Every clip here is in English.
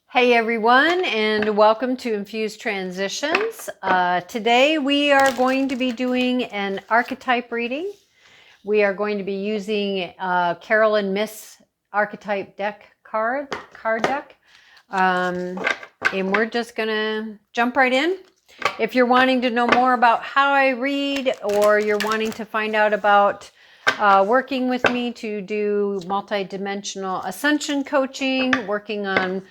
Hey everyone, and welcome to Infused Transitions. Today we are going to be doing an archetype reading. We are going to be using Carolyn Miss archetype deck card deck. And we're just gonna jump right in. If you're wanting to know more about how I read, or you're wanting to find out about working with me to do multi-dimensional ascension coaching, working on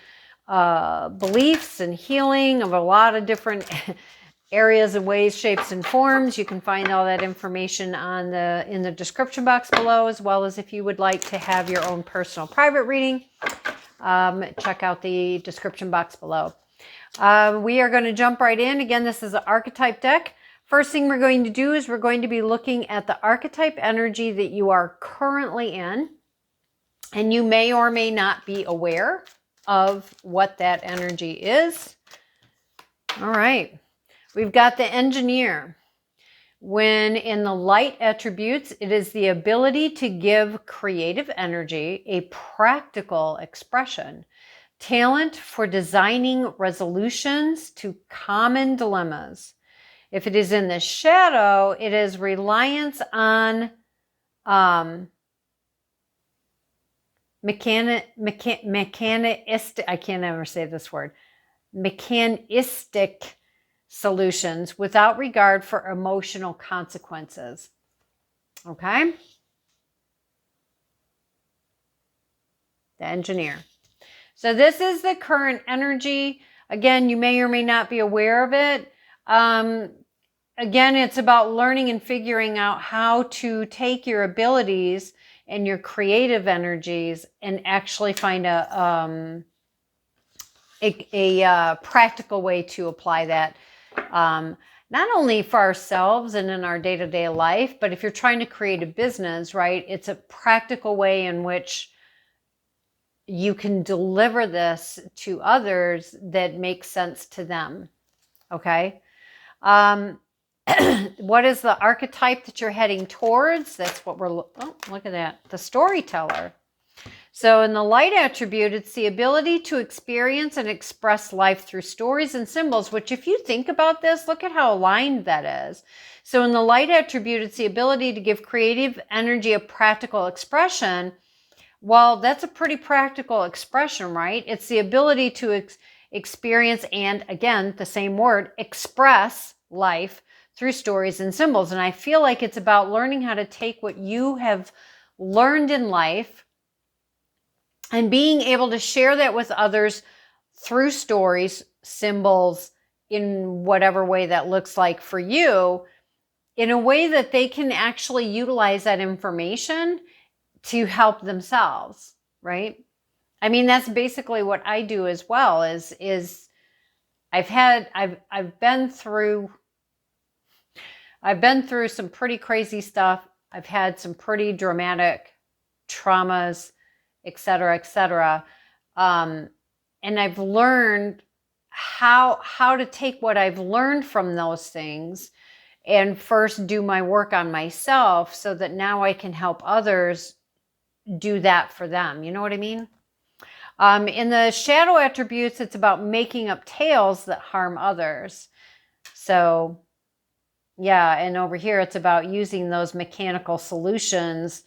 beliefs and healing of a lot of different areas and ways, shapes, and forms. You can find all that information in the description box below, as well as if you would like to have your own personal private reading, check out the description box below. We are going to jump right in. Again, this is an archetype deck. First thing we're going to do is we're going to be looking at the archetype energy that you are currently in, and you may or may not be aware of what that energy is. All right, we've got the engineer. When in the light attributes, it is the ability to give creative energy a practical expression, talent for designing resolutions to common dilemmas. If it is in the shadow, it is reliance on mechanistic, I can't ever say this word, mechanistic solutions without regard for emotional consequences. Okay? The engineer. So this is the current energy. Again, you may or may not be aware of it. Again, it's about learning and figuring out how to take your abilities and your creative energies and actually find a practical way to apply that, not only for ourselves and in our day-to-day life, but if you're trying to create a business, right, it's a practical way in which you can deliver this to others that makes sense to them. Okay. What is the archetype that you're heading towards? That's what we're, oh, look at that. The storyteller. So in the light attribute, it's the ability to experience and express life through stories and symbols, which if you think about this, look at how aligned that is. So in the light attribute, it's the ability to give creative energy a practical expression. Well, that's a pretty practical expression, right? It's the ability to experience and, again, the same word, express life through stories and symbols. And I feel like it's about learning how to take what you have learned in life and being able to share that with others through stories, symbols, in whatever way that looks like for you, in a way that they can actually utilize that information to help themselves, right? I mean, that's basically what I do as well, is I've been through some pretty crazy stuff. I've had some pretty dramatic traumas, et cetera, and I've learned how to take what I've learned from those things and first do my work on myself so that now I can help others do that for them. You know what I mean? In the shadow attributes, it's about making up tales that harm others. So yeah, and over here, it's about using those mechanical solutions,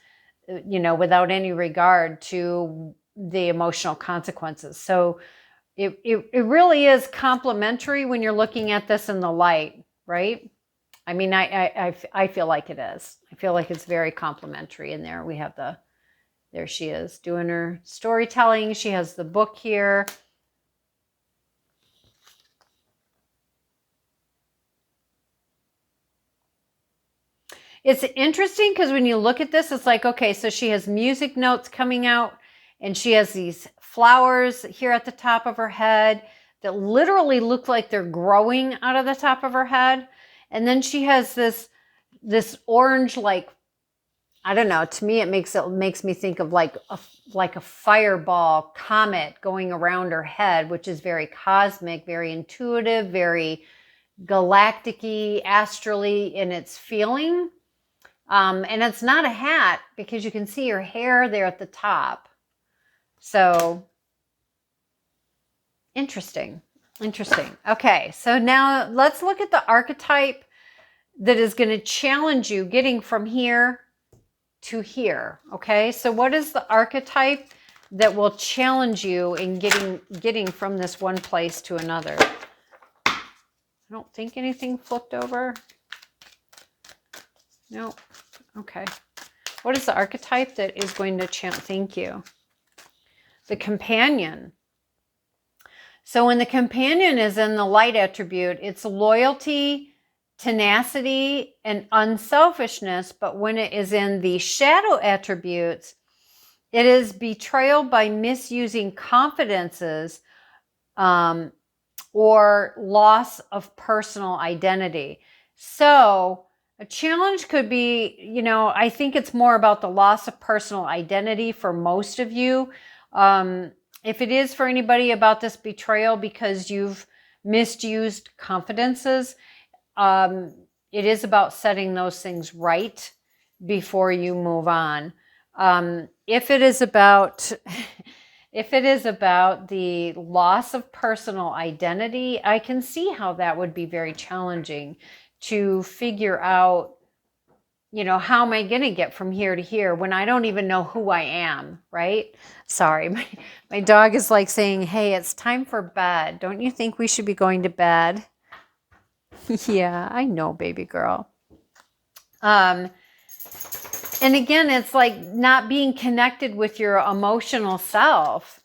without any regard to the emotional consequences. So it really is complementary when you're looking at this in the light, right? I mean, I feel like it is. I feel like it's very complementary. And there we have there she is doing her storytelling. She has the book here. It's interesting because when you look at this, it's like, okay, so she has music notes coming out and she has these flowers here at the top of her head that literally look like they're growing out of the top of her head. And then she has this orange, like, I don't know, to me, it makes me think of like a fireball comet going around her head, which is very cosmic, very intuitive, very galactic-y, astrally in its feeling. And it's not a hat because you can see her hair there at the top. So Interesting. Interesting. Okay, so now let's look at the archetype that is going to challenge you getting from here to here. Okay, so what is the archetype that will challenge you in getting from this one place to another? I don't think anything flipped over. No. Okay. What is the archetype that is going to challenge? Thank you. The companion. So when the companion is in the light attribute, it's loyalty, tenacity, and unselfishness. But when it is in the shadow attributes, it is betrayal by misusing confidences or loss of personal identity. So a challenge could be, you know, I think it's more about the loss of personal identity for most of you. If it is for anybody about this betrayal because you've misused confidences, it is about setting those things right before you move on. If it is about the loss of personal identity, I can see how that would be very challenging to figure out, you know, how am I going to get from here to here when I don't even know who I am, right? Sorry, my dog is like saying, hey, it's time for bed. Don't you think we should be going to bed? Yeah, I know, baby girl. And again, it's like not being connected with your emotional self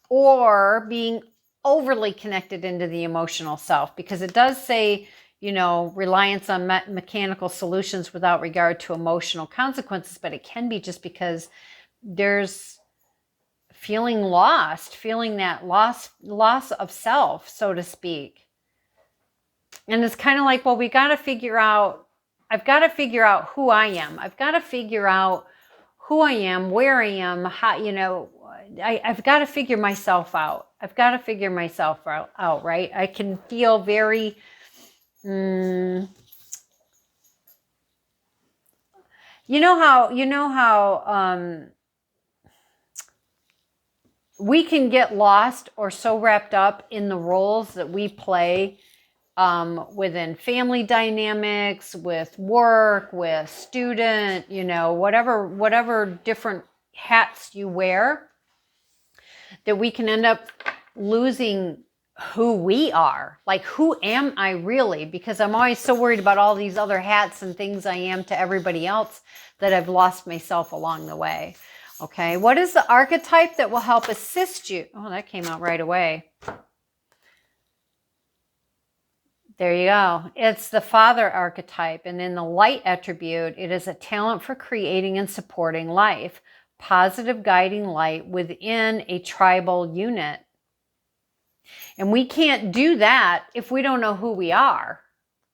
or being overly connected into the emotional self, because it does say, you know, reliance on mechanical solutions without regard to emotional consequences, but it can be just because there's feeling lost, feeling that loss of self, so to speak. And it's kind of like, well, I've got to figure out who I am. I've got to figure out who I am, where I am, how, you know, I've got to figure myself out. I've got to figure myself out, right? I can feel very, you know how we can get lost or so wrapped up in the roles that we play within family dynamics, with work, with student, you know, whatever different hats you wear, that we can end up losing who we are. Like, who am I really? Because I'm always so worried about all these other hats and things I am to everybody else that I've lost myself along the way. Okay, what is the archetype that will help assist you? Oh, that came out right away. There you go. It's the father archetype. And in the light attribute, it is a talent for creating and supporting life, positive guiding light within a tribal unit. And we can't do that if we don't know who we are.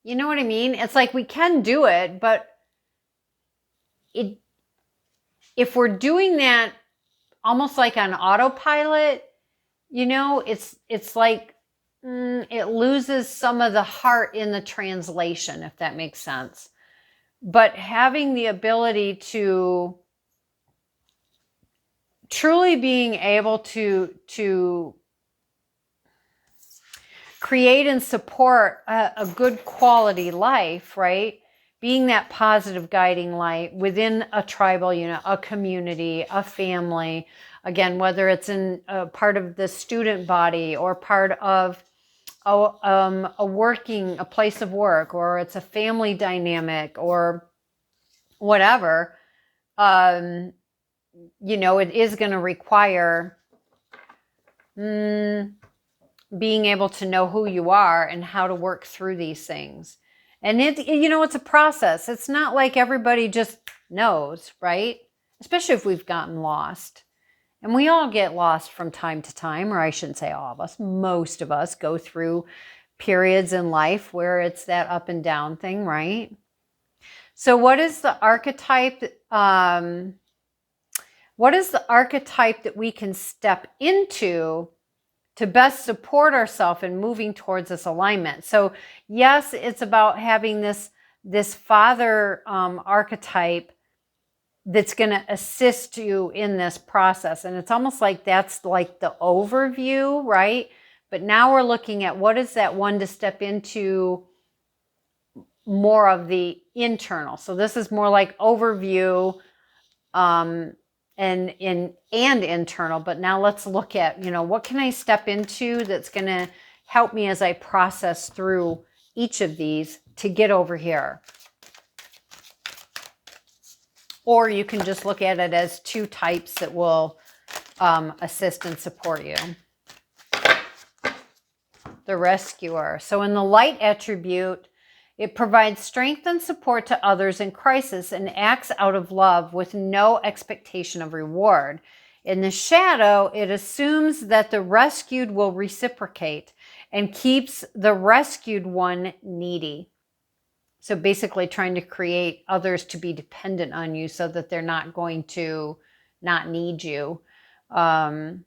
You know what I mean? It's like we can do it, but if we're doing that almost like on autopilot, you know, it's like it loses some of the heart in the translation, if that makes sense. But having the ability to truly being able to create and support a good quality life, right? Being that positive guiding light within a tribal unit, a community, a family, again, whether it's in a part of the student body or part of a place of work, or it's a family dynamic or whatever, you know, it is going to require being able to know who you are and how to work through these things. And you know, it's a process. It's not like everybody just knows, right? Especially if we've gotten lost. And we all get lost from time to time, or I shouldn't say all of us. Most of us go through periods in life where it's that up and down thing, right? So what is the archetype? What is the archetype that we can step into to best support ourselves in moving towards this alignment? So yes, it's about having this father archetype that's going to assist you in this process. And it's almost like that's like the overview, right? But now we're looking at what is that one to step into more of the internal. So this is more like overview and internal. But now let's look at, what can I step into that's going to help me as I process through each of these to get over here. Or you can just look at it as two types that will assist and support you. The rescuer. So in the light attribute, it provides strength and support to others in crisis and acts out of love with no expectation of reward. In the shadow, it assumes that the rescued will reciprocate and keeps the rescued one needy. So basically trying to create others to be dependent on you so that they're not going to not need you. And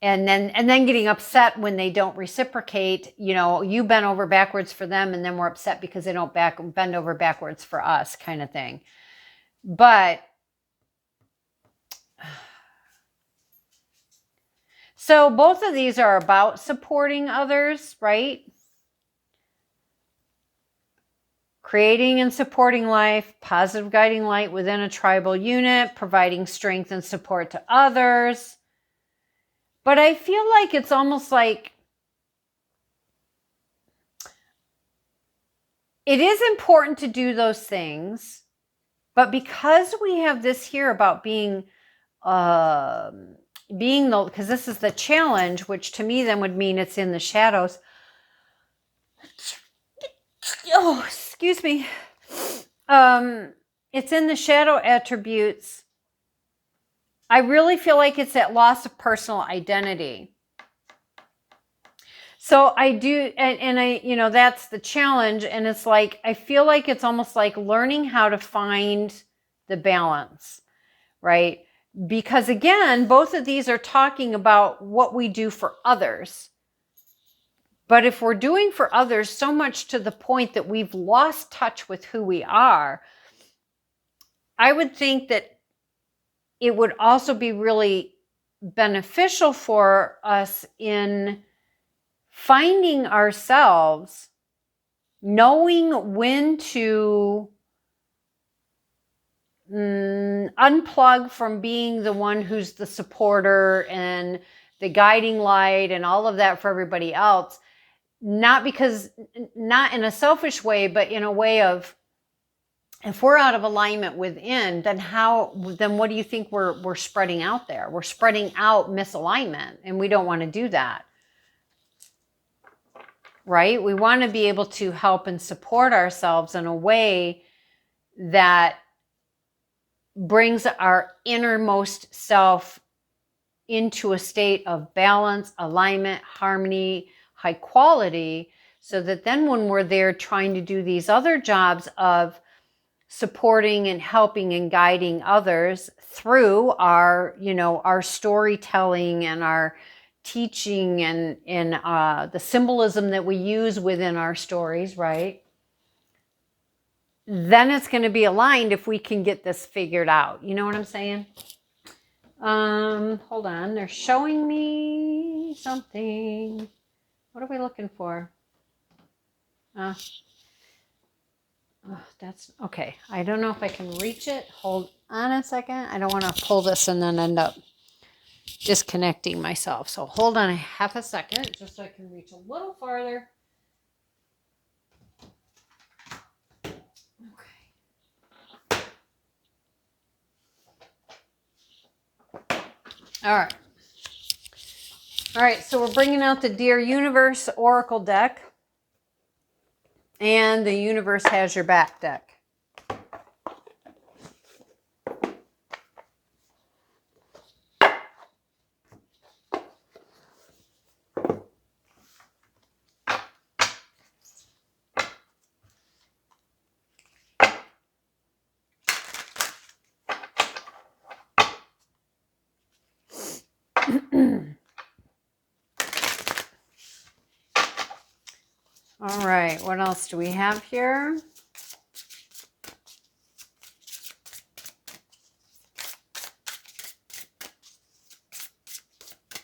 then getting upset when they don't reciprocate. You bend over backwards for them, and then we're upset because they don't bend over backwards for us, kind of thing. But so both of these are about supporting others, right? Creating and supporting life, positive guiding light within a tribal unit, providing strength and support to others. But I feel like it's almost like it is important to do those things, but because we have this here about being because this is the challenge, which to me then would mean it's in the shadows. Oh, excuse me. It's in the shadow attributes. I really feel like it's that loss of personal identity. So I do, and I, that's the challenge. And it's like, I feel like it's almost like learning how to find the balance, right? Because again, both of these are talking about what we do for others. But if we're doing for others so much to the point that we've lost touch with who we are, I would think that it would also be really beneficial for us in finding ourselves, knowing when to unplug from being the one who's the supporter and the guiding light and all of that for everybody else. Not in a selfish way, but in a way of, if we're out of alignment within, then what do you think we're spreading out there? We're spreading out misalignment, and we don't want to do that. Right? We want to be able to help and support ourselves in a way that brings our innermost self into a state of balance, alignment, harmony, high quality, so that then when we're there trying to do these other jobs of supporting and helping and guiding others through our storytelling and our teaching and the symbolism that we use within our stories, right? Then it's going to be aligned if we can get this figured out. You know what I'm saying? Hold on. They're showing me something. What are we looking for? That's okay. I don't know if I can reach it. Hold on a second. I don't want to pull this and then end up disconnecting myself. So hold on a half a second just so I can reach a little farther. Okay. All right. All right. So we're bringing out the Dear Universe Oracle deck and the Universe Has Your Back deck. All right, what else do we have here?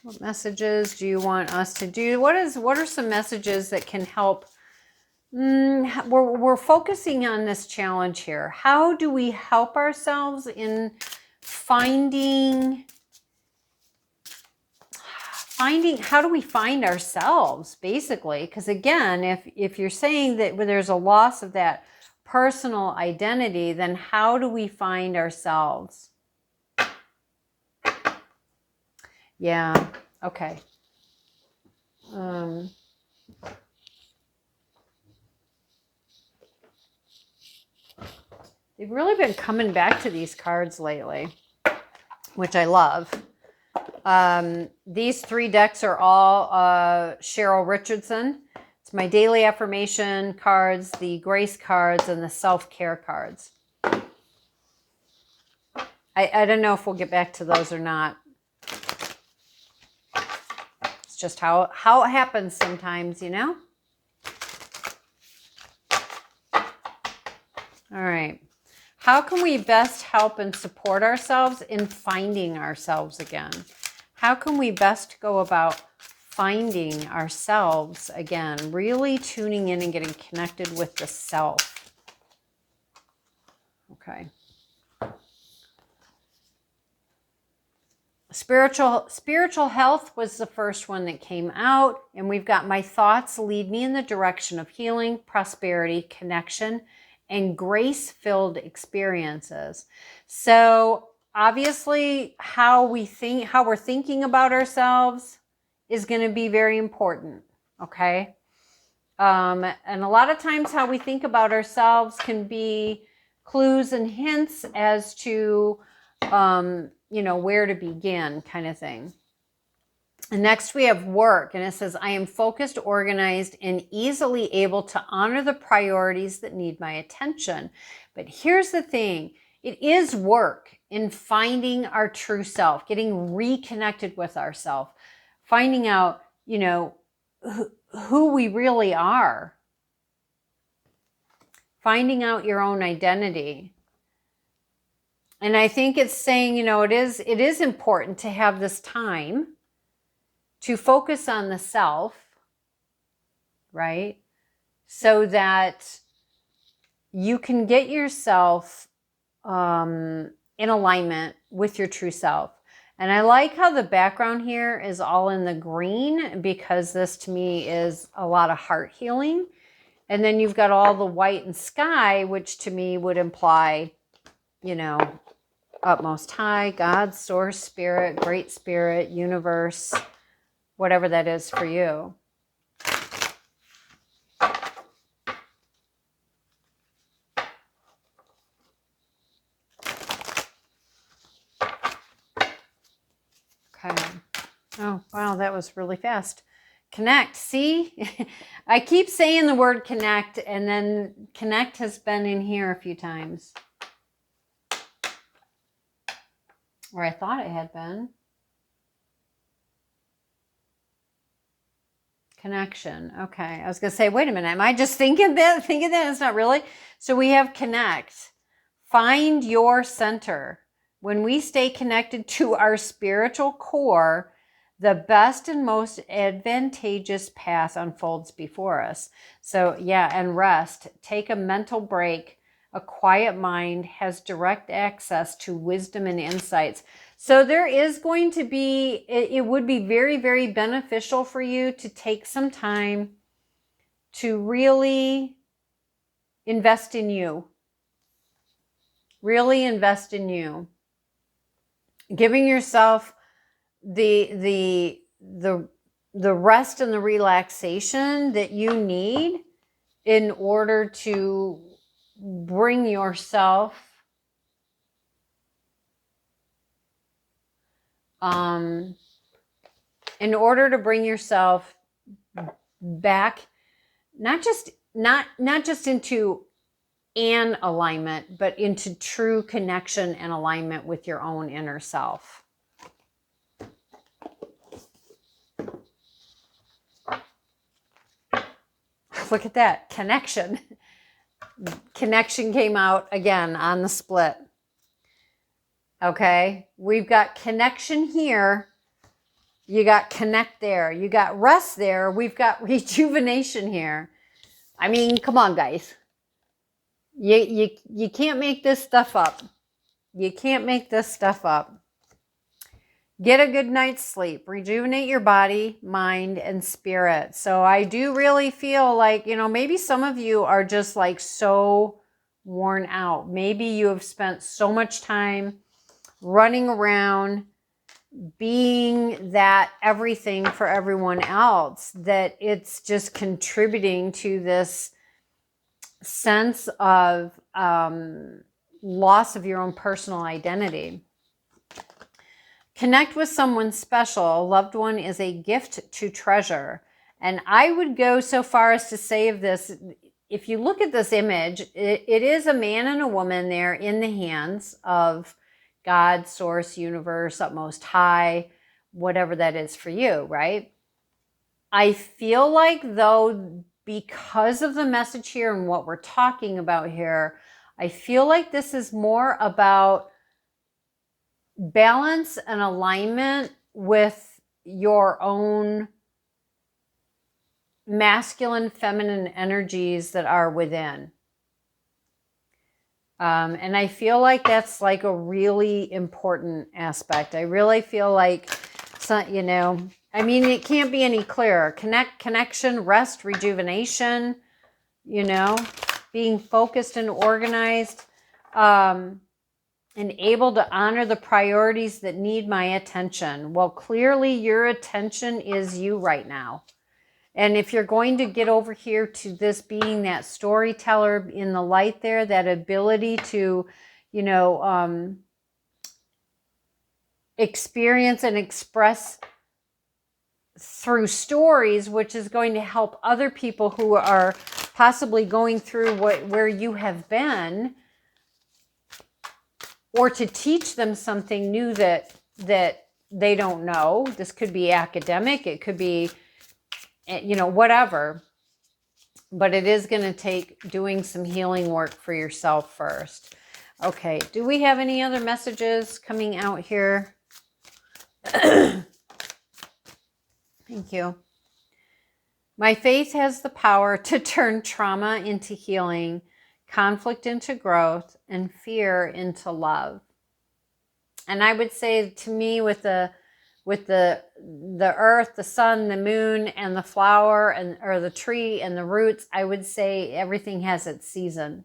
What messages do you want us to do? What are some messages that can help? We're focusing on this challenge here. How do we help ourselves in finding, how do we find ourselves, basically? Because again, if you're saying that there's a loss of that personal identity, then how do we find ourselves? Yeah, okay. They've really been coming back to these cards lately, which I love. These 3 decks are all Cheryl Richardson. It's my daily affirmation cards, the grace cards, and the self-care cards. I don't know if we'll get back to those or not. It's just how it happens sometimes, you know? All right. How can we best help and support ourselves in finding ourselves again? How can we best go about finding ourselves again? Really tuning in and getting connected with the self. Okay. Spiritual health was the first one that came out, and we've got my thoughts lead me in the direction of healing, prosperity, connection, and grace-filled experiences. So obviously how we're thinking about ourselves is going to be very important, okay? And a lot of times how we think about ourselves can be clues and hints as to, you know, where to begin, kind of thing. And next we have work, and it says, I am focused, organized, and easily able to honor the priorities that need my attention. But here's the thing, it is work in finding our true self, getting reconnected with ourselves, finding out, you know, who we really are, finding out your own identity. And I think it's saying, you know, it is important to have this time to focus on the self, right? So that you can get yourself in alignment with your true self. And I like how the background here is all in the green, because this to me is a lot of heart healing. And then you've got all the white and sky, which to me would imply, you know, utmost high, God, source, spirit, great spirit, universe, whatever that is for you. Okay. Oh, wow, that was really fast. Connect, see? I keep saying the word connect, and then connect has been in here a few times. Or I thought it had been. Connection. Okay. I was going to say, wait a minute. Am I just thinking that? It's not really. So we have connect. Find your center. When we stay connected to our spiritual core, the best and most advantageous path unfolds before us. So yeah, and rest. Take a mental break. A quiet mind has direct access to wisdom and insights. So there is going to be, it would be very, very beneficial for you to take some time to really invest in you. Really invest in you. Giving yourself the rest and the relaxation that you need in order to bring yourself in order to bring yourself back, not just into an alignment, but into true connection and alignment with your own inner self. Look at that, connection. Connection came out again on the split. Okay, we've got connection here, You got connect there. You got rest there. We've got rejuvenation here. I mean, come on, guys. You can't make this stuff up. You can't make this stuff up. Get a good night's sleep. Rejuvenate your body, mind, and spirit. So I do really feel like, you know, maybe some of you are just like so worn out. Maybe you have spent so much time running around, being that everything for everyone else, that it's just contributing to this sense of loss of your own personal identity. Connect with someone special. A loved one is a gift to treasure. And I would go so far as to say of this, if you look at this image, it is a man and a woman there in the hands of God, source, universe, utmost high, whatever that is for you, right? I feel like, though, because of the message here and what we're talking about here, I feel like this is more about balance and alignment with your own masculine, feminine energies that are within. And I feel like that's like a really important aspect. I really feel like, you know, I mean, it can't be any clearer. Connection, rest, rejuvenation, you know, being focused and organized, and able to honor the priorities that need my attention. Well, clearly your attention is you right now. And if you're going to get over here to this being that storyteller in the light there, that ability to, you know, experience and express through stories, which is going to help other people who are possibly going through where you have been, or to teach them something new that they don't know. This could be academic. It could be, you know, whatever. But it is going to take doing some healing work for yourself first. Okay. Do we have any other messages coming out here? Thank you. My faith has the power to turn trauma into healing, conflict into growth, and fear into love. And I would say, to me, with the earth, the sun, the moon, and the flower, or the tree and the roots, I would say everything has its season.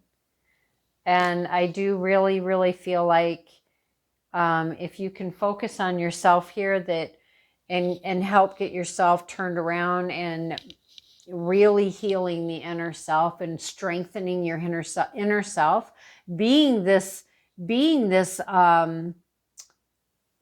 And I do really, really feel like if you can focus on yourself here, that and help get yourself turned around and really healing the inner self and strengthening your inner self, being this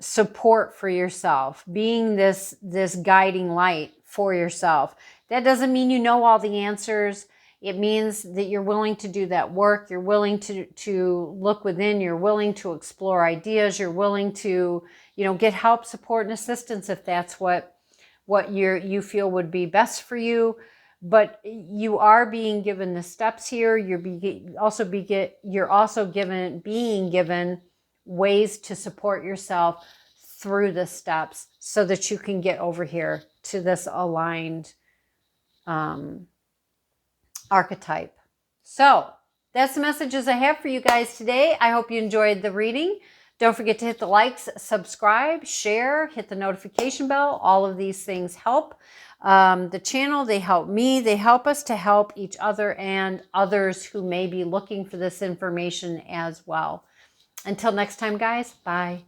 support for yourself, being this guiding light for yourself. That doesn't mean you know all the answers. It means that you're willing to do that work. You're willing to look within. You're willing to explore ideas. You're willing to, you know, get help, support, and assistance if that's what you feel would be best for you. But you are being given the steps here. You're also being given ways to support yourself through the steps so that you can get over here to this aligned archetype. So that's the messages I have for you guys today. I hope you enjoyed the reading. Don't forget to hit the likes, subscribe, share, hit the notification bell. All of these things help the channel. They help me. They help us to help each other and others who may be looking for this information as well. Until next time, guys, bye.